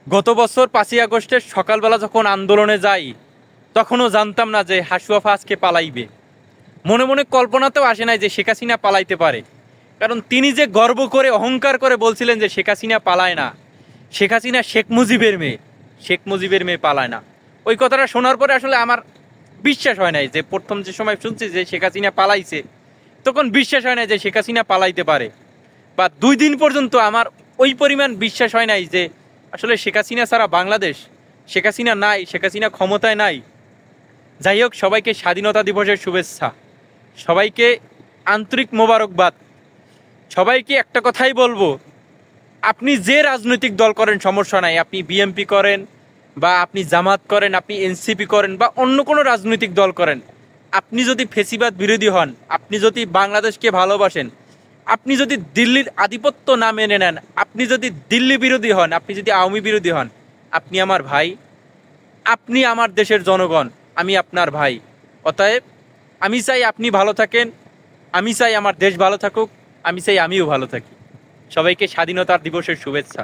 গত বছর 5ই আগস্টের সকালবেলা যখন আন্দোলনে যাই, তখনও জানতাম না যে হাসুয়াফা আজকে পালাইবে। মনে মনে কল্পনাতেও আসে নাই যে শেখ হাসিনা পালাইতে পারে। কারণ তিনি যে গর্ব করে অহংকার করে বলছিলেন যে শেখ হাসিনা পালায় না, শেখ হাসিনা শেখ মুজিবের মেয়ে, শেখ মুজিবের মেয়ে পালায় না। ওই কথাটা শোনার পরে আসলে আমার বিশ্বাস হয় নাই। যে প্রথম যে সময় শুনছি যে শেখ হাসিনা পালাইছে, তখন বিশ্বাস হয় নাই যে শেখ হাসিনা পালাইতে পারে। বা 2 দিন পর্যন্ত আমার ওই পরিমাণ বিশ্বাস হয় নাই যে আসলে শেখ হাসিনা ছাড়া বাংলাদেশ, শেখ হাসিনা নাই, শেখ হাসিনা ক্ষমতায় নাই। যাই হোক, সবাইকে স্বাধীনতা দিবসের শুভেচ্ছা, সবাইকে আন্তরিক মোবারকবাদ। সবাইকে একটা কথাই বলবো, আপনি যে রাজনৈতিক দল করেন সমস্যা নাই, আপনি বিএনপি করেন বা আপনি জামাত করেন, আপনি এনসিপি করেন বা অন্য কোনো রাজনৈতিক দল করেন, আপনি যদি ফেসিবাদ বিরোধী হন, আপনি যদি বাংলাদেশকে ভালোবাসেন, আপনি যদি দিল্লির আধিপত্য না মেনে নেন, আপনি যদি দিল্লি বিরোধী হন, আপনি যদি আওয়ামী বিরোধী হন, আপনি আমার ভাই, আপনি আমার দেশের জনগণ, আমি আপনার ভাই। অতএব আমি চাই আপনি ভালো থাকেন, আমি চাই আমার দেশ ভালো থাকুক, আমি চাই আমিও ভালো থাকি। সবাইকে স্বাধীনতা দিবসের শুভেচ্ছা।